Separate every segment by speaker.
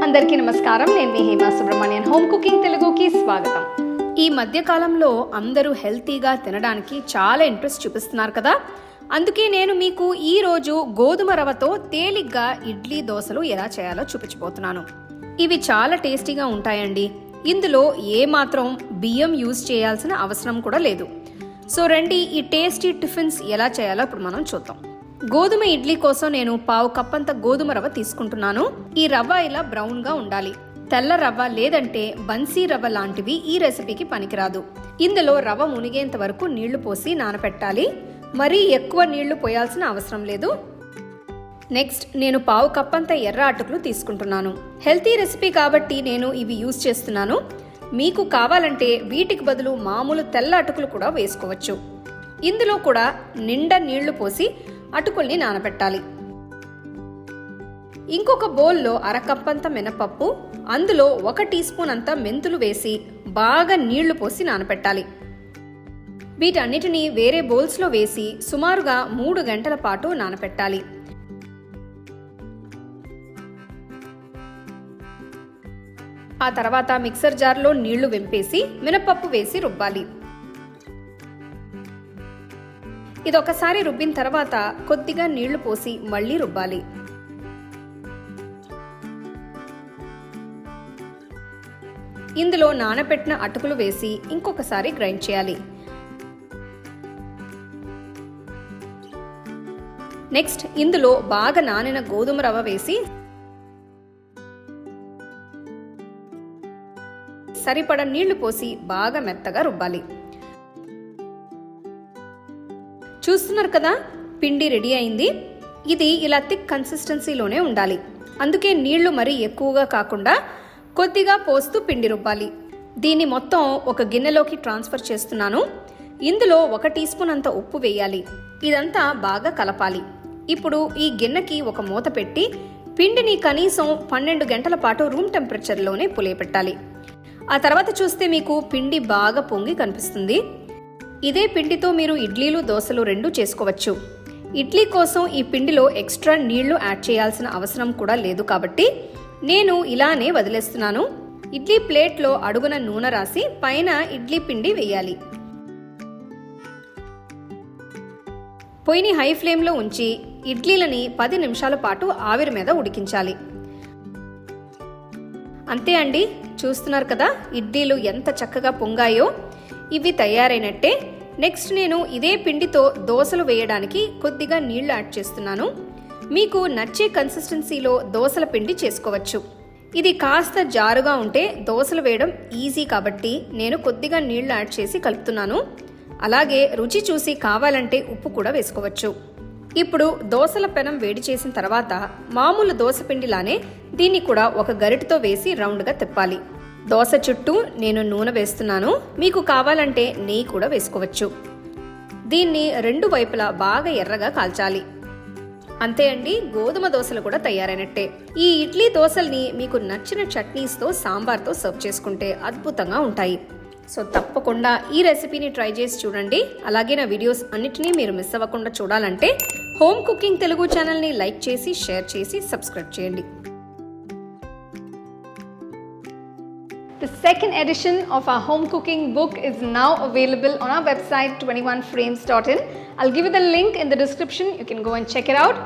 Speaker 1: అందరికీ నమస్కారం. నేను మీ హేమ సుబ్రహ్మణ్యన్. హోమ్ కుకింగ్ తెలుగుకి స్వాగతం. ఈ మధ్యకాలంలో అందరూ హెల్తీగా తినడానికి చాలా ఇంట్రెస్ట్ చూపిస్తున్నారు కదా. అందుకే నేను మీకు ఈరోజు గోధుమ రవ్వతో తేలిగ్గా ఇడ్లీ దోశలు ఎలా చేయాలో చూపించబోతున్నాను. ఇవి చాలా టేస్టీగా ఉంటాయండి. ఇందులో ఏమాత్రం బియ్యం యూజ్ చేయాల్సిన అవసరం కూడా లేదు. సో రండి, ఈ టేస్టీ టిఫిన్స్ ఎలా చేయాలో ఇప్పుడు మనం చూద్దాం. గోధుమ ఇడ్లీ కోసం నేను 1/2 కప్ అంత గోధుమ రవ్వ తీసుకుంటున్నాను. ఈ రవ్వ ఇలా బ్రౌన్ గా ఉండాలి. తెల్ల రవ్వ లేదంటే బన్సీ రవ్వ లాంటివి ఈ రెసిపీకి పనికిరాదు. ఇందులో రవ్వ మునిగేంత వరకు నీళ్లు పోసి నానపెట్టాలి. మరీ ఎక్కువ నీళ్లు పోయాల్సిన అవసరం లేదు. నెక్స్ట్ నేను 1/2 కప్ అంత ఎర్ర అటుకులు తీసుకుంటున్నాను. హెల్తీ రెసిపీ కాబట్టి నేను ఇవి యూజ్ చేస్తున్నాను. మీకు కావాలంటే వీటికి బదులు మామూలు తెల్ల అటుకులు కూడా వేసుకోవచ్చు. ఇందులో కూడా నిండా నీళ్లు పోసి అటుకుల్ని నానబెట్టాలి. ఇంకొక బౌల్లో 1/2 కప్ అంత మినపప్పు, అందులో 1 టీ స్పూన్ అంత మెంతులు వేసి బాగా నీళ్లు పోసి నానబెట్టాలి. వీటన్నిటిని వేరే బౌల్స్లో వేసి సుమారుగా 3 గంటల పాటు నానబెట్టాలి. ఆ తర్వాత మిక్సర్ జార్లో నీళ్లు వెంపేసి మినపప్పు వేసి రుబ్బాలి. ఇదొకసారి రుబ్బిన తర్వాత కొద్దిగా నీళ్లు పోసి మళ్లీ రుబ్బాలి. ఇందులో నానబెట్టిన అటుకులు వేసి ఇంకొకసారి గ్రైండ్ చేయాలి. నెక్స్ట్ ఇందులో బాగా నానిన గోధుమ రవ్వ వేసి సరిపడ నీళ్లు పోసి బాగా మెత్తగా రుబ్బాలి. చూస్తున్నారు కదా, పిండి రెడీ అయింది. ఇది ఇలా థిక్ కన్సిస్టెన్సీలోనే ఉండాలి. అందుకే నీళ్లు మరీ ఎక్కువగా కాకుండా కొద్దిగా పోస్తూ పిండి రుబ్బాలి. దీన్ని మొత్తం ఒక గిన్నెలోకి ట్రాన్స్ఫర్ చేస్తున్నాను. ఇందులో 1 టీ స్పూన్ అంత ఉప్పు వేయాలి. ఇదంతా బాగా కలపాలి. ఇప్పుడు ఈ గిన్నెకి ఒక మూత పెట్టి పిండిని కనీసం 12 గంటల పాటు రూమ్ టెంపరేచర్లోనే పులియపెట్టాలి. ఆ తర్వాత చూస్తే మీకు పిండి బాగా పొంగి కనిపిస్తుంది. ఇదే పిండితో మీరు ఇడ్లీలు దోశలు 2 చేసుకోవచ్చు. ఇడ్లీ కోసం ఈ పిండిలో ఎక్స్ట్రా నీళ్లు యాడ్ చేయాల్సిన అవసరం కూడా లేదు కాబట్టి నేను ఇలానే వదిలేస్తున్నాను. ఇడ్లీ ప్లేట్లో అడుగున నూనె రాసి పైన ఇడ్లీ పిండి వేయాలి. పొయ్యిని హై ఫ్లేమ్లో ఉంచి ఇడ్లీలని 10 నిమిషాల పాటు ఆవిరి మీద ఉడికించాలి. అంతే అండి, చూస్తున్నారు కదా ఇడ్లీలు ఎంత చక్కగా పొంగాయో. ఇవి తయారైనట్టే. నెక్స్ట్ నేను ఇదే పిండితో దోశలు వేయడానికి కొద్దిగా నీళ్లు యాడ్ చేస్తున్నాను. మీకు నచ్చే కన్సిస్టెన్సీలో దోశల పిండి చేసుకోవచ్చు. ఇది కాస్త జారుగా ఉంటే దోశలు వేయడం ఈజీ కాబట్టి నేను కొద్దిగా నీళ్లు యాడ్ చేసి కలుపుతున్నాను. అలాగే రుచి చూసి కావాలంటే ఉప్పు కూడా వేసుకోవచ్చు. ఇప్పుడు దోశల పెనం వేడి చేసిన తర్వాత మామూలు దోశ పిండిలానే దీన్ని కూడా ఒక గరిటెతో వేసి రౌండ్గా తిప్పాలి. దోశ చుట్టూ నేను నూనె వేస్తున్నాను. మీకు కావాలంటే నెయ్యి కూడా వేసుకోవచ్చు. దీన్ని 2 వైపులా బాగా ఎర్రగా కాల్చాలి. అంతే అండి, గోధుమ దోశలు కూడా తయారైనట్టే. ఈ ఇడ్లీ దోశల్ని మీకు నచ్చిన చట్నీస్తో సాంబార్తో సర్వ్ చేసుకుంటే అద్భుతంగా ఉంటాయి. సో తప్పకుండా ఈ రెసిపీని ట్రై చేసి చూడండి. అలాగే నా వీడియోస్ అన్నిటినీ మీరు మిస్ అవ్వకుండా చూడాలంటే హోమ్ కుకింగ్ తెలుగు ఛానల్ని లైక్ చేసి షేర్ చేసి సబ్స్క్రైబ్ చేయండి. The second edition of our home cooking book is now available on our website 21frames.in. I'll give you the link in the description. You can go and check it out.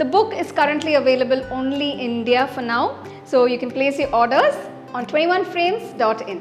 Speaker 1: The book is currently available only in India for now, so you can place your orders on 21frames.in.